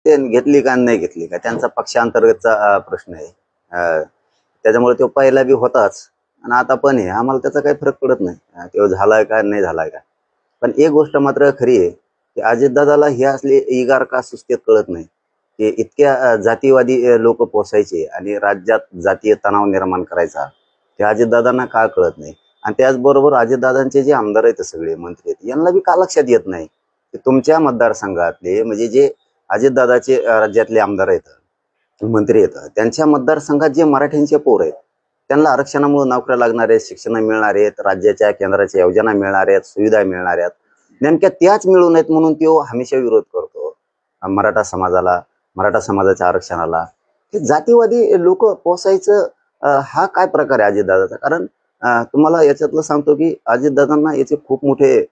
ते घेतली का नाही घेतली का त्यांचा पक्षांतर्गतचा प्रश्न आहे. त्याच्यामुळे तो पहिला बी होताच आणि आता पण आहे. आम्हाला त्याचा काही फरक पडत नाही तो झालाय का नाही झालाय का. पण एक गोष्ट मात्र खरी आहे की अजितदादाला हे असले इगार का सुस्तेत कळत नाही की इतक्या जातीवादी लोक पोसायचे आणि राज्यात जातीय तणाव निर्माण करायचा ते अजितदादांना का कळत नाही. आणि त्याचबरोबर अजितदादांचे जे आमदार आहेत सगळे मंत्री आहेत यांना बी का लक्षात येत नाही की तुमच्या मतदारसंघातले म्हणजे जे अजितदादाचे राज्यातले आमदार आहेत मंत्री आहेत त्यांच्या मतदारसंघात जे मराठ्यांचे पोर आहेत त्यांना आरक्षणामुळे नोकऱ्या लागणार आहेत, शिक्षण मिळणार आहेत, राज्याच्या केंद्राच्या योजना मिळणार आहेत, सुविधा मिळणार आहेत, नेमक्या त्याच मिळू नयेत म्हणून तो हमेशा विरोध करतो मराठा समाजाला, मराठा समाजाच्या आरक्षणाला. हे जातीवादी लोक पोसायचं हा काय प्रकार आहे अजितदादाचा. कारण तुम्हाला याच्यातलं सांगतो की अजितदादांना याचे खूप मोठे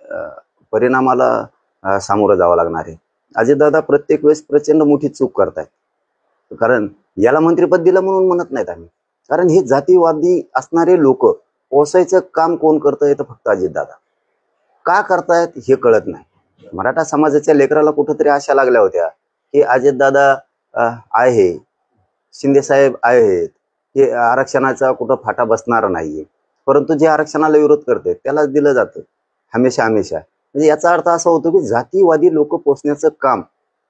परिणामाला सामोरं जावं लागणार आहे. अजितदादा प्रत्येक वेळेस प्रचंड मोठी चूक करतायत. कारण याला मंत्रिपद दिलं म्हणून म्हणत नाहीत आम्ही, कारण हे जातीवादी असणारे लोक पोसायचं काम कोण करतंय तर फक्त अजितदादा. का करतायत हे कळत नाही. मराठा समाजाच्या लेकराला कुठंतरी आशा लागल्या होत्या की अजितदादा आहे, शिंदेसाहेब आहेत, हे आरक्षणाचा कुठं फाटा बसणार नाहीये, परंतु जे आरक्षणाला विरोध करते त्यालाच दिलं जातं हमेशा हमेशा. म्हणजे याचा अर्थ असा होतो की जातीवादी लोक पोचण्याचं काम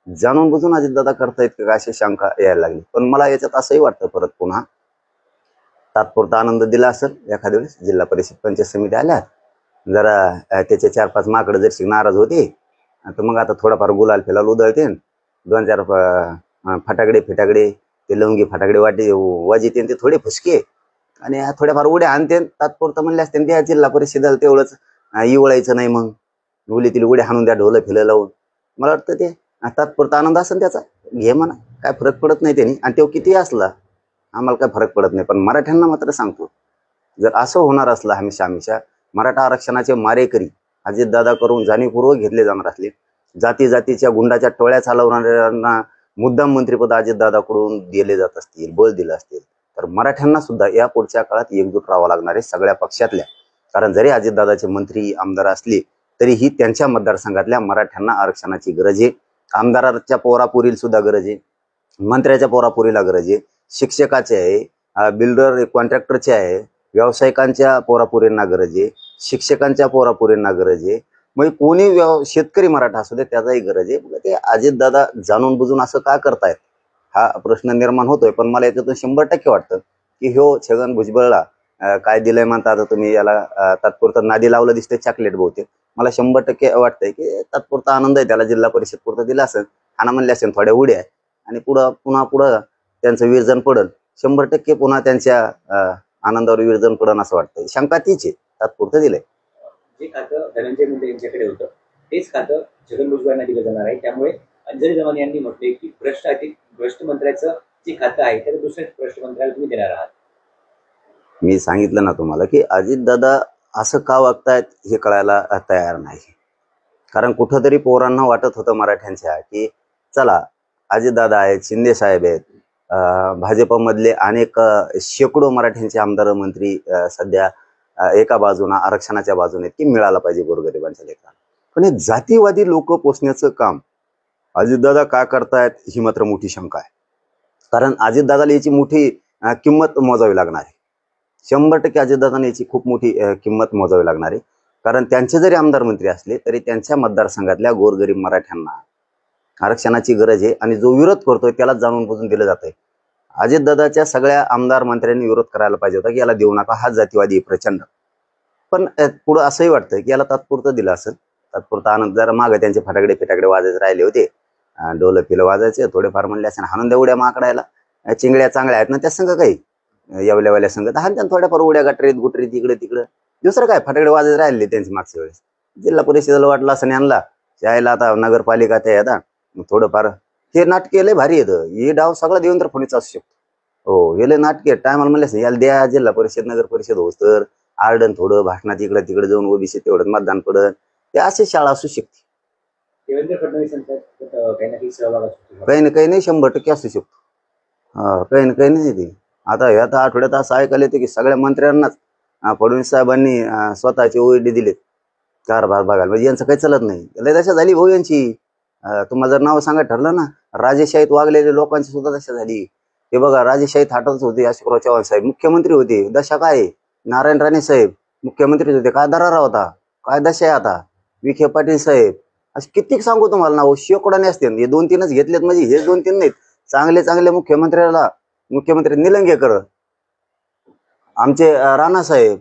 जाणून बुजून अजितदादा करतायत का अशी शंका यायला लागली. पण मला याच्यात असंही वाटतं परत पुन्हा तात्पुरता आनंद दिला असेल एखाद्या वेळेस जिल्हा परिषद पंचायत समिती आल्या जरा त्याचे 4-5 माकडं जर नाराज होते तर मग आता थोडाफार गुलाल फिलाल उधळते, 2-4 फटाकडे ते लवंगी फटाकडे वाजिते ते थोडे फुसके आणि थोड्याफार उड्या आणते. तात्पुरता म्हणले असते त्या जिल्हा परिषदेला तेवढंच इवळायचं नाही, मग उलीतील उड्या हाणून द्या ढोलं फिलं लावून. मला वाटतं ते तात्पुरता आनंद असेल त्याचा, घे म्हणा, काय फरक पडत नाही त्यांनी. आणि तो किती असला आम्हाला काय फरक पडत नाही. पण मराठ्यांना मात्र सांगतो जर असं होणार असलं हमेशा मराठा आरक्षणाचे मारेकरी अजितदादा करून जाणीवपूर्वक घेतले जाणार असले, जातीच्या गुंडाच्या टोळ्या चालवणाऱ्यांना मुद्दाम मंत्रिपद अजितदादाकडून दिले जात असतील, बळ दिलं असतील तर मराठ्यांना सुद्धा या पुढच्या काळात एकजूट राहावं लागणार आहे सगळ्या पक्षातल्या. कारण जरी अजितदादाचे मंत्री आमदार असले तरीही त्यांच्या मतदारसंघातल्या मराठ्यांना आरक्षणाची गरज आहे. आमदाराच्या पोरापुरीला सुद्धा गरज आहे, मंत्र्याच्या पोरापुरीला गरज आहे, शिक्षकाचे आहे, बिल्डर कॉन्ट्रॅक्टरचे आहे, व्यावसायिकांच्या पोरापुरींना गरज आहे, शिक्षकांच्या पोरापुरींना गरज आहे. मग कोणी शेतकरी मराठा असू दे त्याचाही गरज आहे. ते अजितदादा जाणून बुजून असं का करतायत हा प्रश्न निर्माण होतोय. पण मला याच्यातून 100% वाटतं की ह्यो छगन भुजबळला काय दिलंय म्हणता आता तुम्ही याला तात्पुरतं नादी लावलं दिसतंय चॉकलेट बहुतेक. मला 100% वाटतंय की तात्पुरता आनंद आहे त्याला जिल्हा परिषद पुरतं दिला असेल, हाना म्हणले असेल थोड्या उड्या आणि पुन्हा त्यांचं विरजन पडल. 100% पुन्हा त्यांच्या आनंदावर विरजन पडन असं वाटतंय. शंका तीच आहे, तात्पुरतं दिलंय. जे खातं धनंजय मुंडे यांच्याकडे होतं तेच खातं छगन भुजबळांना दिलं जाणार आहे. त्यामुळे अंजली जमानी यांनी म्हटले की भ्रष्ट मंत्र्याचं जे खातं आहे ते दुसऱ्याच भ्रष्ट मंत्र्याला तुम्ही देणार आहात. मी सांगितलं ना तुम्हाला की अजितदादा असं का वागतायत हे कळायला तयार नाही. कारण कुठंतरी पोरांना वाटत होतं मराठ्यांच्या की चला अजितदादा आहेत, शिंदे साहेब आहेत, भाजपमधले अनेक शेकडो मराठ्यांचे आमदार मंत्री सध्या एका बाजूला आरक्षणाच्या बाजूने की मिळाला पाहिजे गोरगरिबांच्या लेकरांना. पण हे जातीवादी लोक पोचण्याचं काम अजितदादा का करतायत ही मात्र मोठी शंका आहे. कारण अजितदादाला याची मोठी किंमत मोजावी लागणार आहे. 100% अजितदादांना याची खूप मोठी किंमत मोजावी लागणार आहे. कारण त्यांचे जरी आमदार मंत्री असले तरी त्यांच्या मतदारसंघातल्या गोरगरीब मराठ्यांना आरक्षणाची गरज आहे आणि जो विरोध करतोय त्याला जाणून बुजून दिलं जातंय. अजितदादाच्या सगळ्या आमदार मंत्र्यांनी विरोध करायला पाहिजे होता की याला देऊ नका, हा जातीवादी प्रचंड. पण पुढं असंही वाटतं की याला तात्पुरतं दिलं असेल, तात्पुरता आनंद. जरा मागं त्यांचे फटाकडे वाजायचे राहिले होते, डोलं पिलं वाजायचे थोडेफार म्हणले असेल हाणून द्या उड्या माकडायला, चिंगड्या चांगल्या आहेत ना त्या संघ काही यावल्या संघ तर हान थोड्याफार उड्या गुटरीत इकडे तिकडं. दुसरं काय फटाकडे वाजायचे राहिले त्यांची मागच्या वेळेस. जिल्हा परिषदेला वाटलं असं आणला यायला आता नगरपालिका त्या आता थोडंफार हे नाटके लय भारी येतं. हे डाव सगळा देवेंद्र फडणवीस असू शकतो. हो हे लय नाटके टायमाला म्हणले असं याला द्या जिल्हा परिषद नगर परिषद होस तर आरडन थोडं भाषणात इकडे तिकडे जाऊन ओबीसी तेवढं मतदान पडत ते अशी शाळा असू शकते. देवेंद्र फडणवीस काही ना काही सहभाग असतो, काही नाही 100% असू शकतो. काही नाही ते. आता ह्या आठवड्यात असं ऐकायला येतं की सगळ्या मंत्र्यांनाच फडणवीस साहेबांनी स्वतःचे ओएडी दिलेत कारभार बघायला. म्हणजे यांचं काही चालत नाही. लय दशा झाली भाऊ यांची. तुम्हाला जर नाव सांगायचं ठरलं ना राजेशाहीत वागलेल्या लोकांची सुद्धा दशा झाली. हे बघा, राजेशाहीत हटत होते अशोकराव चव्हाण साहेब, मुख्यमंत्री होते, दशा काय आहे? नारायण राणे साहेब मुख्यमंत्री होते, काय दरारा होता, काय दशा आहे आता? विखे पाटील साहेब, असे किती सांगू तुम्हाला नाव, शेकोडाने असते. हे 2-3च घेतलेत म्हणजे हे 2-3 नाहीत. चांगले चांगले मुख्यमंत्री निलंगेकर, आमचे राणा साहेब,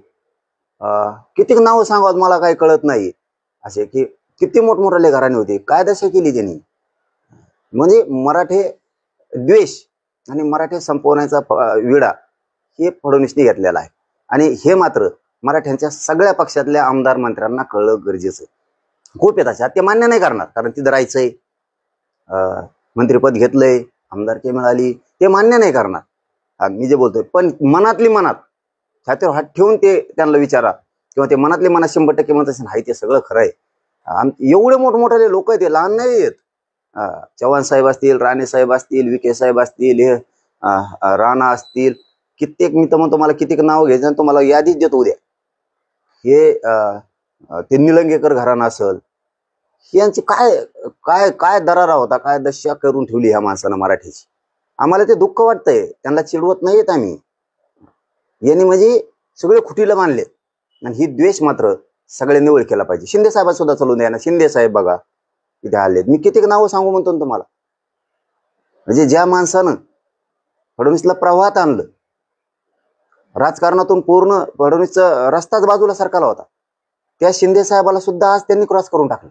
किती नाव सांगत मला काही कळत नाही. असे की किती मोठमोठाले घराणे होते, काय दशा केली त्यांनी. म्हणजे मराठे द्वेष आणि मराठे संपवण्याचा विडा हे फडणवीसने घेतलेला आहे. आणि हे मात्र मराठ्यांच्या सगळ्या पक्षातल्या आमदार मंत्र्यांना कळलं गरजेचं. खूप येत अशा, ते मान्य नाही करणार, कारण तिथं राहायचंय, मंत्रिपद घेतलंय, आमदारकी मिळाली, ते मान्य नाही करणार. मी जे बोलतोय, पण मनातली मनात छातीवर हात ठेवून ते त्यांना विचारा, किंवा ते मनातली मनात 100% म्हणत असेल हाय ते सगळं खरं आहे. एवढे मोठमोठाले लोक आहेत, ते लहान नाही आहेत. चव्हाण साहेब असतील, राणे साहेब असतील, विखे साहेब असतील, हे राणा असतील, कित्येक, मी तर म्हणतो मला कित्येक नाव घ्यायचं तुम्हाला यादीच देतो उद्या. हे ते निलंगेकर घराणं असेल, यांची काय काय काय दरारा होता, काय दशा करून ठेवली ह्या माणसानं मराठीची. आम्हाला ते दुःख वाटतंय, त्यांना चिडवत नाहीत आम्ही. यांनी म्हणजे सगळे खुटीला मानले, आणि ही द्वेष मात्र सगळ्यांनी ओळख केला पाहिजे. शिंदे साहेब सुद्धा चालून द्या ना, शिंदे साहेब बघा इथे आलेत. मी कित्येक नावं सांगू म्हणतो ना तुम्हाला. म्हणजे ज्या माणसानं फडणवीसला प्रवाहात आणलं, राजकारणातून पूर्ण फडणवीसचा रस्ताच बाजूला सरकारला होता, त्या शिंदे साहेबाला सुद्धा आज त्यांनी क्रॉस करून टाकलं.